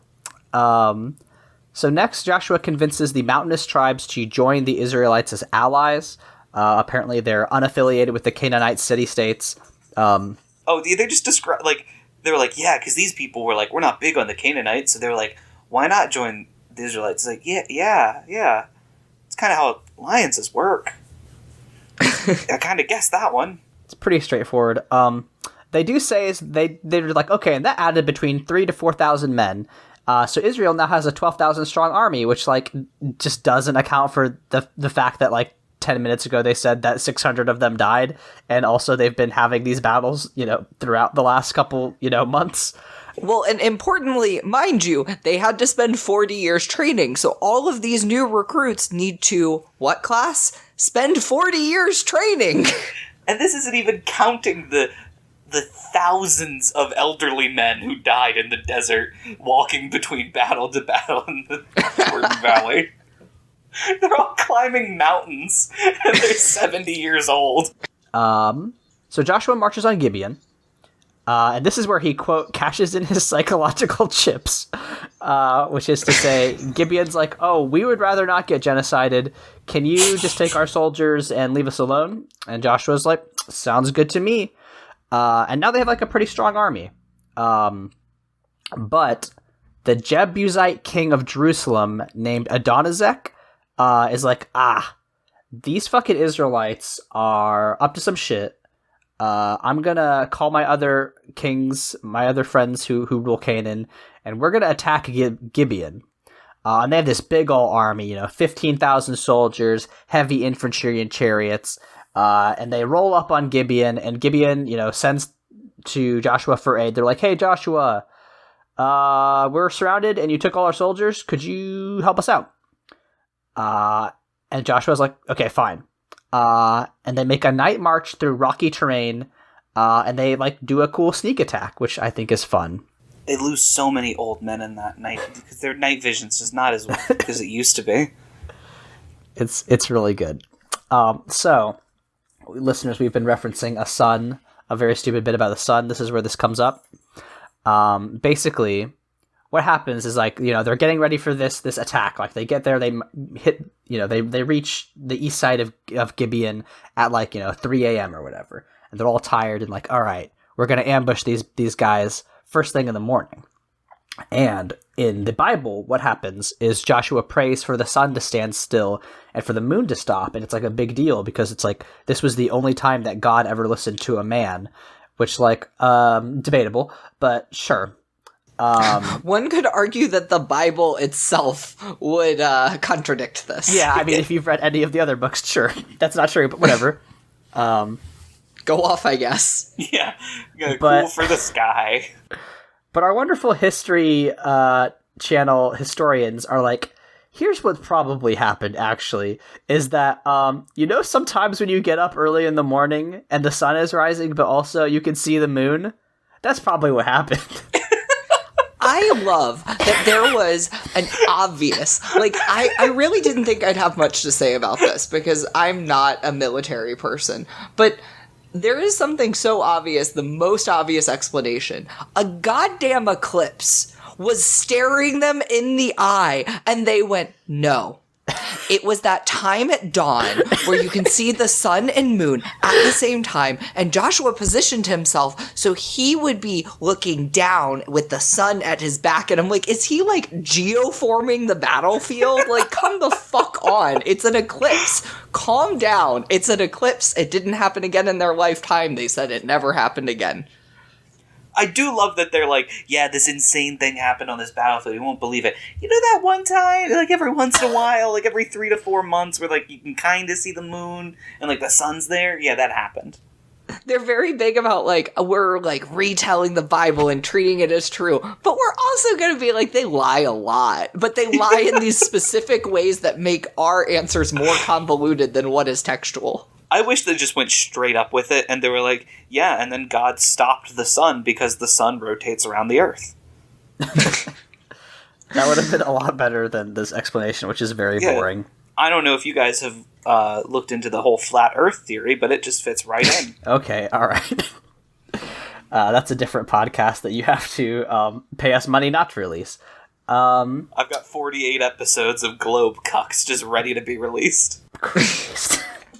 Speaker 3: So next, Joshua convinces the mountainous tribes to join the Israelites as allies. Apparently, they're unaffiliated with the Canaanite city-states.
Speaker 2: They just describe they were like, yeah, because these people were like, we're not big on the Canaanites, so they're like, why not join the Israelites? It's like, yeah. It's kind of how alliances work. I kind of guessed that one.
Speaker 3: It's pretty straightforward. They do say is they're like, okay, and that added between 3,000 to 4,000 men. So Israel now has a 12,000 strong army, which just doesn't account for the fact that 10 minutes ago they said that 600 of them died, and also they've been having these battles, throughout the last couple, months.
Speaker 1: Well, and importantly, mind you, they had to spend 40 years training, so all of these new recruits need to, what class? Spend 40 years training!
Speaker 2: And this isn't even counting the thousands of elderly men who died in the desert walking between battle to battle in the Jordan Valley. They're all climbing mountains, and they're 70 years old.
Speaker 3: So Joshua marches on Gibeon. And this is where he, quote, cashes in his psychological chips, which is to say, Gibeon's like, oh, we would rather not get genocided. Can you just take our soldiers and leave us alone? And Joshua's like, sounds good to me. And now they have a pretty strong army. But the Jebusite king of Jerusalem named Adonizek is like, these fucking Israelites are up to some shit. I'm gonna call my other kings, my other friends who rule Canaan, and we're gonna attack Gibeon. And they have this big ol' army, 15,000 soldiers, heavy infantry and chariots, and they roll up on Gibeon, and Gibeon, sends to Joshua for aid. They're like, hey, Joshua, we're surrounded, and you took all our soldiers. Could you help us out? And Joshua's like, okay, fine. And they make a night march through rocky terrain, and they do a cool sneak attack, which I think is fun.
Speaker 2: They lose so many old men in that night because their night vision's just not as good as it used to be.
Speaker 3: It's really good. So, listeners, we've been referencing a sun, a very stupid bit about the sun. This is where this comes up. Basically, what happens is they're getting ready for this attack. They get there, they hit, they reach the east side of Gibeon at 3 a.m. or whatever, and they're all tired and all right, we're gonna ambush these guys first thing in the morning. And in the Bible, what happens is Joshua prays for the sun to stand still and for the moon to stop, and it's a big deal because it's this was the only time that God ever listened to a man, which debatable, but sure.
Speaker 1: One could argue that the Bible itself would contradict this.
Speaker 3: Yeah, I mean, if you've read any of the other books, sure. That's not true, but whatever.
Speaker 1: Go off, I guess.
Speaker 2: Yeah, cool for the sky.
Speaker 3: But our wonderful history channel historians are here's what probably happened, actually, is that, sometimes when you get up early in the morning and the sun is rising, but also you can see the moon, that's probably what happened.
Speaker 1: I love that there was an obvious, I really didn't think I'd have much to say about this because I'm not a military person, but there is something so obvious, the most obvious explanation. A goddamn eclipse was staring them in the eye, and they went, no. It was that time at dawn where you can see the sun and moon at the same time, and Joshua positioned himself so he would be looking down with the sun at his back, and I'm like, is he geoforming the battlefield? Come the fuck on. It's an eclipse. Calm down. It's an eclipse. It didn't happen again in their lifetime. They said it never happened again.
Speaker 2: I do love that they're yeah, this insane thing happened on this battlefield. You won't believe it. That one time, every once in a while, every 3 to 4 months where, you can kind of see the moon and, the sun's there? Yeah, that happened.
Speaker 1: They're very big about, we're, retelling the Bible and treating it as true. But we're also going to be they lie a lot. But they lie in these specific ways that make our answers more convoluted than what is textual.
Speaker 2: I wish they just went straight up with it, and they were like, yeah, and then God stopped the sun because the sun rotates around the earth.
Speaker 3: That would have been a lot better than this explanation, which is very boring.
Speaker 2: I don't know if you guys have looked into the whole flat earth theory, but it just fits right in.
Speaker 3: Okay, all right. That's a different podcast that you have to pay us money not to release.
Speaker 2: I've got 48 episodes of Globe Cucks just ready to be released.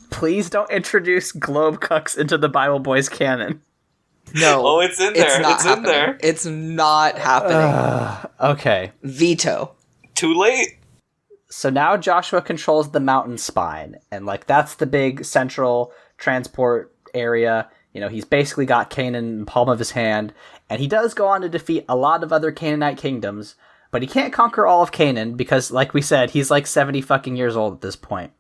Speaker 3: Please don't introduce Globe Cucks into the Bible Boys canon.
Speaker 1: No.
Speaker 2: Oh, it's in there. It's in there.
Speaker 1: It's not happening.
Speaker 3: Okay.
Speaker 1: Veto.
Speaker 2: Too late.
Speaker 3: So now Joshua controls the mountain spine, and like that's the big central transport area. You know, he's basically got Canaan in the palm of his hand, and he does go on to defeat a lot of other Canaanite kingdoms, but he can't conquer all of Canaan because, like we said, he's like 70 fucking years old at this point.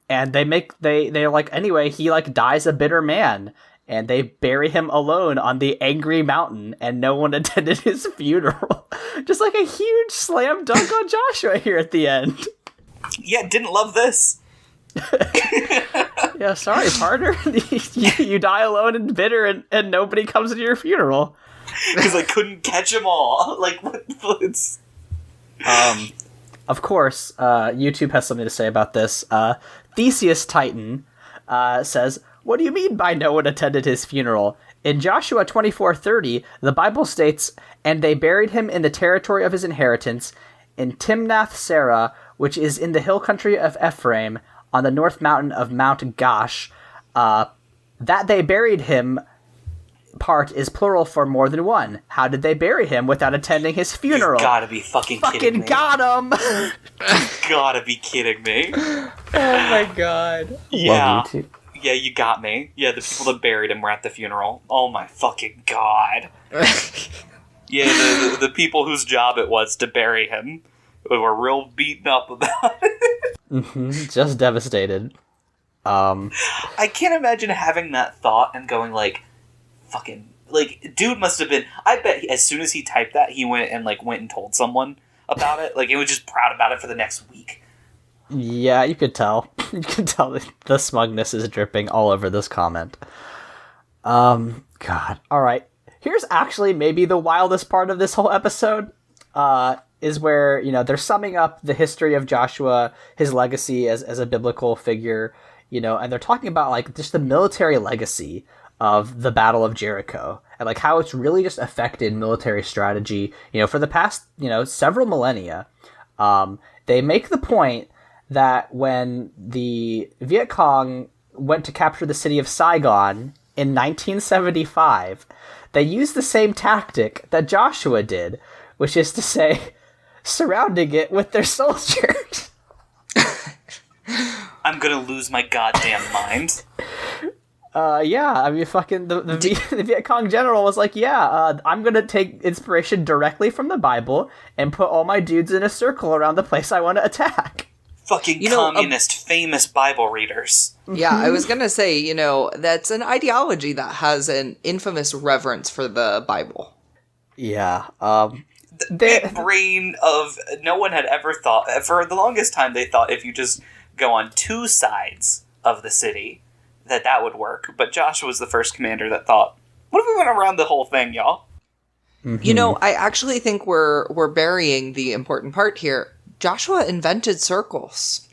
Speaker 3: And they're like, anyway, he like dies a bitter man, and they bury him alone on the angry mountain, and no one attended his funeral. Just like a huge slam dunk on Joshua here at the end.
Speaker 2: Yeah, didn't love this.
Speaker 3: Yeah, sorry, partner. you die alone and bitter, and nobody comes to your funeral.
Speaker 2: Because I couldn't catch them all. Like, what's...
Speaker 3: Of course, YouTube has something to say about this. Theseus Titan says, "What do you mean by no one attended his funeral? In Joshua 24:30, the Bible states, 'And they buried him in the territory of his inheritance, in Timnath-Serah, which is in the hill country of Ephraim, on the north mountain of Mount Gash.' That they buried him part is plural for more than one. How did they bury him without attending his funeral?"
Speaker 2: You gotta be fucking kidding me.
Speaker 3: Got him!
Speaker 2: Gotta be kidding me.
Speaker 1: Oh my god.
Speaker 2: Yeah.
Speaker 3: Love you too.
Speaker 2: Yeah, you got me. Yeah, the people that buried him were at the funeral. Oh my fucking god. Yeah, the people whose job it was to bury him were real beaten up about it.
Speaker 3: Just devastated.
Speaker 2: I can't imagine having that thought and going like, fucking, like, dude must have been, I bet as soon as he typed that, he went and told someone about it. Like, he was just proud about it for the next week.
Speaker 3: Yeah, you could tell. You could tell that the smugness is dripping all over this comment. God. Alright. Here's actually maybe the wildest part of this whole episode. Is where, you know, they're summing up the history of Joshua, his legacy as a biblical figure, you know, and they're talking about, like, just the military legacy of the Battle of Jericho, and, like, how it's really just affected military strategy, you know, for the past, you know, several millennia. They make the point that when the Viet Cong went to capture the city of Saigon in 1975, they used the same tactic that Joshua did, which is to say, surrounding it with their soldiers.
Speaker 2: I'm gonna lose my goddamn mind.
Speaker 3: Yeah, I mean, fucking the Viet Cong general was like, yeah, I'm gonna take inspiration directly from the Bible and put all my dudes in a circle around the place I want to attack.
Speaker 2: Fucking communist, famous Bible readers.
Speaker 1: Yeah, I was gonna say, you know, that's an ideology that has an infamous reverence for the Bible.
Speaker 3: Yeah,
Speaker 2: The big brain of no one had ever thought, for the longest time they thought if you just go on two sides of the city, that would work. But Joshua was the first commander that thought, what if we went around the whole thing, y'all?
Speaker 1: You know, I actually think we're burying the important part here. Joshua invented circles.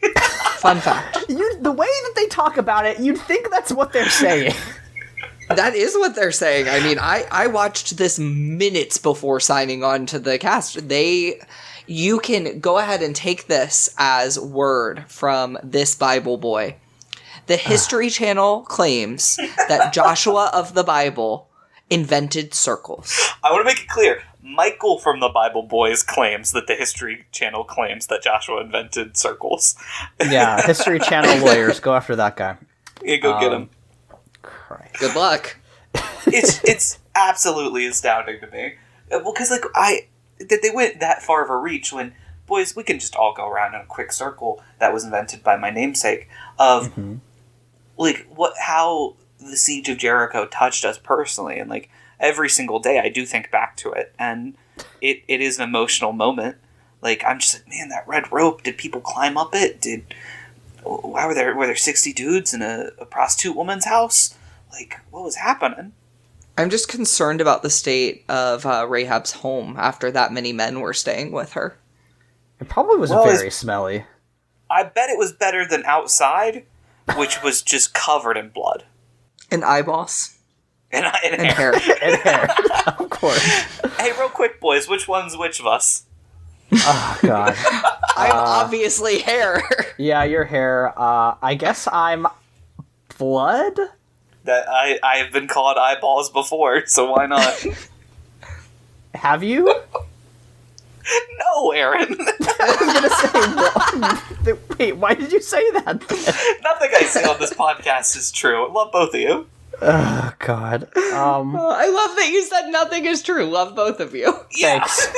Speaker 1: Fun fact.
Speaker 3: The way that they talk about it, you'd think that's what they're saying.
Speaker 1: That is what they're saying. I mean, I watched this minutes before signing on to the cast. You can go ahead and take this as word from this Bible boy. The History Channel claims that Joshua of the Bible invented circles.
Speaker 2: I want to make it clear. Michael from the Bible Boys claims that the History Channel claims that Joshua invented circles.
Speaker 3: Yeah, History Channel lawyers, go after that guy.
Speaker 2: Yeah, go get him.
Speaker 3: Christ.
Speaker 1: Good luck.
Speaker 2: It's absolutely astounding to me. Well, because that they went that far of a reach when, boys, we can just all go around in a quick circle that was invented by my namesake of, how the Siege of Jericho touched us personally, and like every single day I do think back to it, and it is an emotional moment. Like, I'm just like, man, that red rope, did people climb up it? Why were there 60 dudes in a prostitute woman's house? Like, what was happening?
Speaker 1: I'm just concerned about the state of Rahab's home after that many men were staying with her.
Speaker 3: It probably was very smelly.
Speaker 2: I bet it was better than outside, which was just covered in blood.
Speaker 1: And eyeballs.
Speaker 2: And
Speaker 1: hair.
Speaker 3: And hair, of course.
Speaker 2: Hey, real quick, boys, which one's which of us?
Speaker 3: Oh, God.
Speaker 1: I'm obviously hair.
Speaker 3: Yeah, your hair. I guess I'm blood?
Speaker 2: That I have been called eyeballs before, so why not?
Speaker 3: Have you?
Speaker 2: No, Aaron.
Speaker 3: I was gonna say, wait, why did you say that then?
Speaker 2: Nothing I say on this podcast is true. I love both of you.
Speaker 3: Oh, God.
Speaker 1: I love that you said nothing is true. Love both of you.
Speaker 2: Yeah.
Speaker 3: Thanks.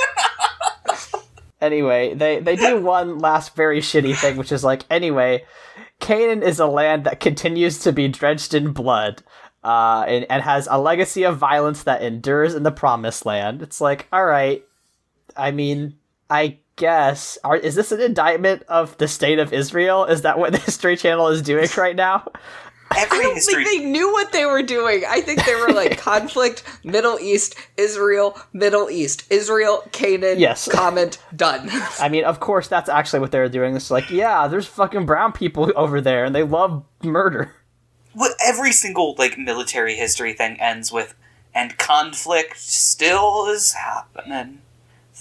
Speaker 3: Anyway, they do one last very shitty thing, which is like, anyway, Canaan is a land that continues to be drenched in blood, and has a legacy of violence that endures in the Promised Land. It's like, alright, I mean, I guess, is this an indictment of the state of Israel? Is that what the History Channel is doing right now?
Speaker 1: I don't think they knew what they were doing. I think they were like, conflict, Middle East, Israel, Canaan,
Speaker 3: Yes.
Speaker 1: comment, done.
Speaker 3: I mean, of course, that's actually what they were doing. It's like, yeah, there's fucking brown people over there, and they love murder.
Speaker 2: Well, every single, like, military history thing ends with, and conflict still is happening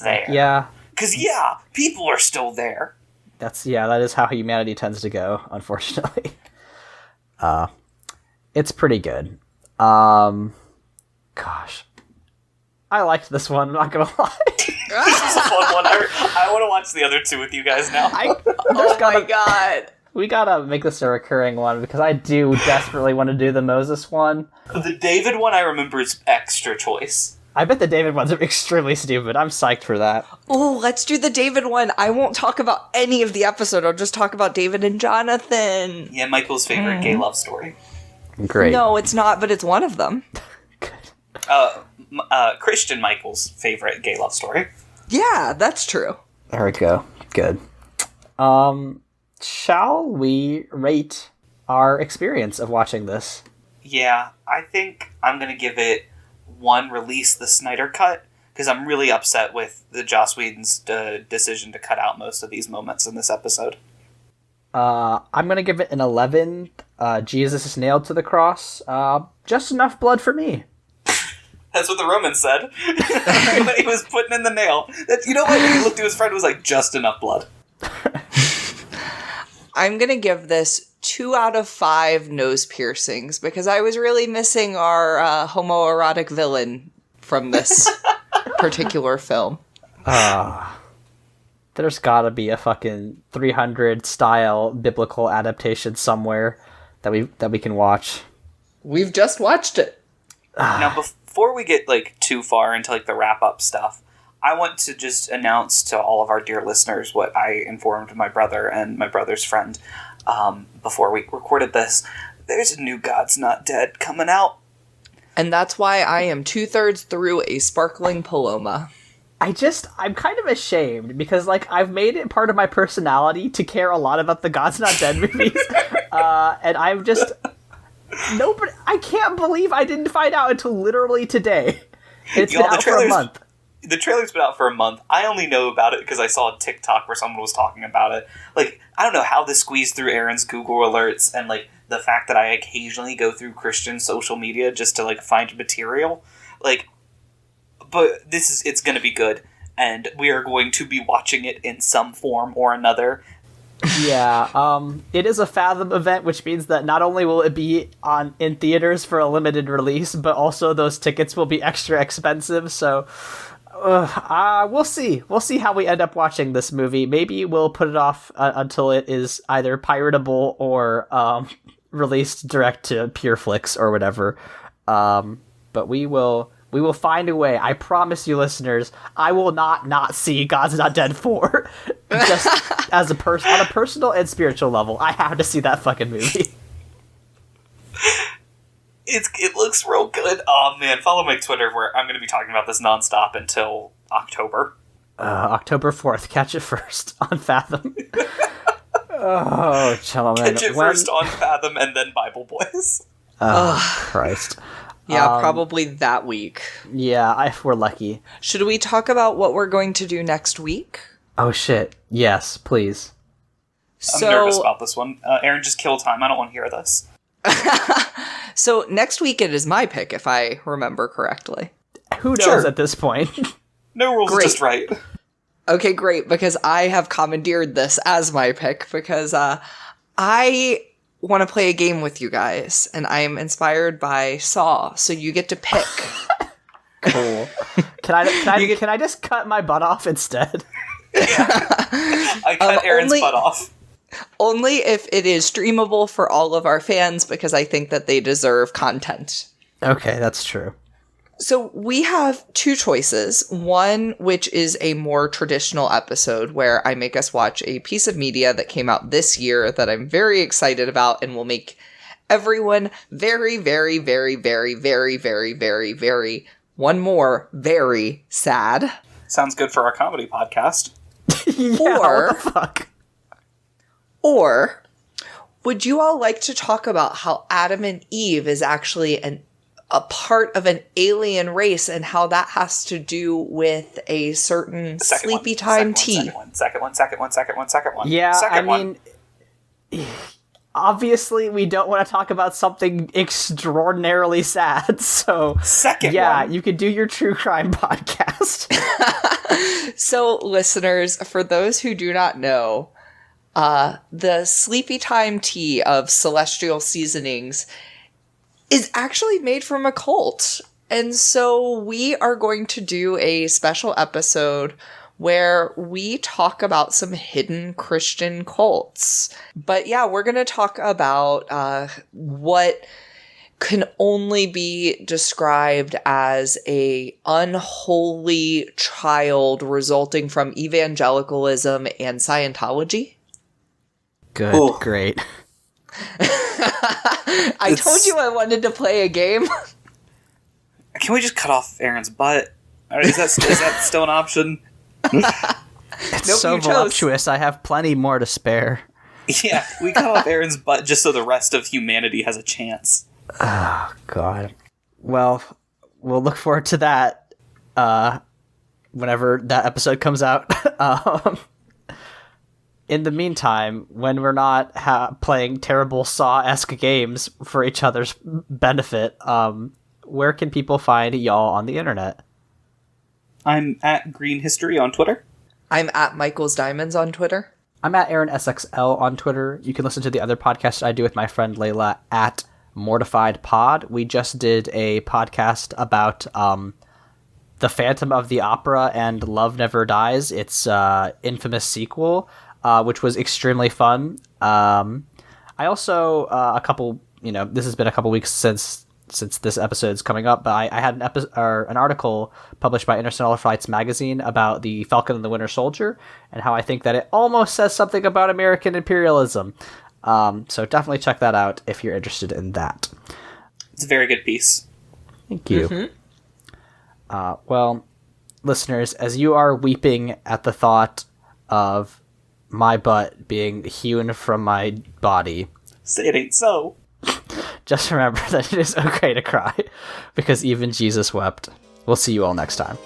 Speaker 2: there.
Speaker 3: Yeah.
Speaker 2: Because, yeah, people are still there.
Speaker 3: That is how humanity tends to go, unfortunately. It's pretty good. Gosh. I liked this one, I'm not gonna lie.
Speaker 2: This was a fun one. I want to watch the other two with you guys now.
Speaker 1: Oh my god.
Speaker 3: We gotta make this a recurring one, because I do desperately want to do the Moses one.
Speaker 2: The David one I remember is extra choice.
Speaker 3: I bet the David ones are extremely stupid. I'm psyched for that.
Speaker 1: Oh, let's do the David one. I won't talk about any of the episode. I'll just talk about David and Jonathan.
Speaker 2: Yeah, Michael's favorite gay love story.
Speaker 3: Great.
Speaker 1: No, it's not, but it's one of them.
Speaker 2: Christian Michael's favorite gay love story.
Speaker 1: Yeah, that's true.
Speaker 3: There we go. Good. Shall we rate our experience of watching this?
Speaker 2: Yeah, I think I'm going to give it one, release the Snyder Cut, because I'm really upset with the Joss Whedon's decision to cut out most of these moments in this episode.
Speaker 3: I'm gonna give it an 11. Jesus is nailed to the cross. Just enough blood for me.
Speaker 2: That's what the Roman said when he was putting in the nail. You know what? He looked to his friend and was like, just enough blood.
Speaker 1: I'm gonna give this 2 out of 5 nose piercings, because I was really missing our homoerotic villain from this particular film.
Speaker 3: There's gotta be a fucking 300 style biblical adaptation somewhere that we can watch.
Speaker 1: We've just watched it.
Speaker 2: Now, before we get like too far into like the wrap up stuff, I want to just announce to all of our dear listeners what I informed my brother and my brother's friend before we recorded this. There's a new God's Not Dead coming out.
Speaker 1: And that's why I am 2/3 through a sparkling Paloma.
Speaker 3: I'm kind of ashamed, because like I've made it part of my personality to care a lot about the God's Not Dead movies. And I'm just... Nobody... I can't believe I didn't find out until literally today. It's been out for a month.
Speaker 2: The trailer's been out for a month. I only know about it because I saw a TikTok where someone was talking about it. Like, I don't know how this squeezed through Aaron's Google alerts, and like the fact that I occasionally go through Christian social media just to like find material. Like, but it's going to be good, and we are going to be watching it in some form or another.
Speaker 3: Yeah, it is a Fathom event, which means that not only will it be in theaters for a limited release, but also those tickets will be extra expensive, so... we'll see. We'll see how we end up watching this movie. Maybe we'll put it off until it is either piratable or released direct to PureFlix or whatever. But we will find a way. I promise you, listeners, I will not see God's Not Dead 4. Just as on a personal and spiritual level, I have to see that fucking movie.
Speaker 2: It looks real good. Oh man, follow my Twitter where I'm going to be talking about this nonstop until October.
Speaker 3: October 4th, catch it first on Fathom. Oh, gentlemen.
Speaker 2: Catch it first on Fathom and then Bible Boys.
Speaker 3: Oh, Christ.
Speaker 1: Yeah, probably that week.
Speaker 3: Yeah, if we're lucky.
Speaker 1: Should we talk about what we're going to do next week?
Speaker 3: Oh, shit. Yes, please.
Speaker 2: I'm nervous about this one. Aaron, just kill time. I don't want to hear this.
Speaker 1: So next week it is my pick, if I remember correctly.
Speaker 3: Who knows at this point?
Speaker 2: No rules,
Speaker 1: Great.
Speaker 2: just right.
Speaker 1: Okay, great, because I have commandeered this as my pick, because I want to play a game with you guys, and I am inspired by Saw, so you get to pick.
Speaker 3: Cool. Can I just cut my butt off instead?
Speaker 2: I cut Aaron's butt off.
Speaker 1: Only if it is streamable for all of our fans, because I think that they deserve content.
Speaker 3: Okay, that's true.
Speaker 1: So we have two choices. One, which is a more traditional episode where I make us watch a piece of media that came out this year that I'm very excited about and will make everyone very, very, very, very, very, very, very, very, one more, very sad.
Speaker 2: Sounds good for our comedy podcast.
Speaker 3: Yeah,
Speaker 1: Or-
Speaker 3: what the fuck?
Speaker 1: Or would you all like to talk about how Adam and Eve is actually a part of an alien race and how that has to do with a certain sleepy time tea?
Speaker 2: Second one.
Speaker 3: Yeah,
Speaker 2: Second one.
Speaker 3: Obviously we don't want to talk about something extraordinarily sad, so...
Speaker 2: Second
Speaker 3: yeah,
Speaker 2: one.
Speaker 3: you could do your true crime podcast.
Speaker 1: So, listeners, for those who do not know, the sleepy time tea of Celestial Seasonings is actually made from a cult. And so we are going to do a special episode where we talk about some hidden Christian cults. But yeah, we're going to talk about what can only be described as a unholy child resulting from evangelicalism and Scientology.
Speaker 3: Good,
Speaker 2: Ooh.
Speaker 3: great.
Speaker 1: I told you I wanted to play a game.
Speaker 2: Can we just cut off Aaron's butt? Is that still an option?
Speaker 3: It's
Speaker 1: Nope,
Speaker 3: so
Speaker 1: you chose.
Speaker 3: voluptuous, I have plenty more to spare.
Speaker 2: Yeah, we cut off Aaron's butt just so the rest of humanity has a chance.
Speaker 3: Oh, God. Well, we'll look forward to that whenever that episode comes out. In the meantime, when we're not playing terrible Saw-esque games for each other's benefit, where can people find y'all on the internet?
Speaker 2: I'm at Green History on Twitter.
Speaker 1: I'm at Michael's Diamonds on Twitter.
Speaker 3: I'm at AaronSXL on Twitter. You can listen to the other podcasts I do with my friend Layla at Mortified Pod. We just did a podcast about The Phantom of the Opera and Love Never Dies, its infamous sequel, which was extremely fun. I also, this has been a couple weeks since this episode's coming up, but I had an article published by Interstellar Flights magazine about the Falcon and the Winter Soldier and how I think that it almost says something about American imperialism. So definitely check that out if you're interested in that.
Speaker 2: It's a very good piece.
Speaker 3: Thank you. Mm-hmm. Well, listeners, as you are weeping at the thought of my butt being hewn from my body,
Speaker 2: Say it ain't so.
Speaker 3: just remember that it is okay to cry, because even Jesus wept. We'll see you all next time.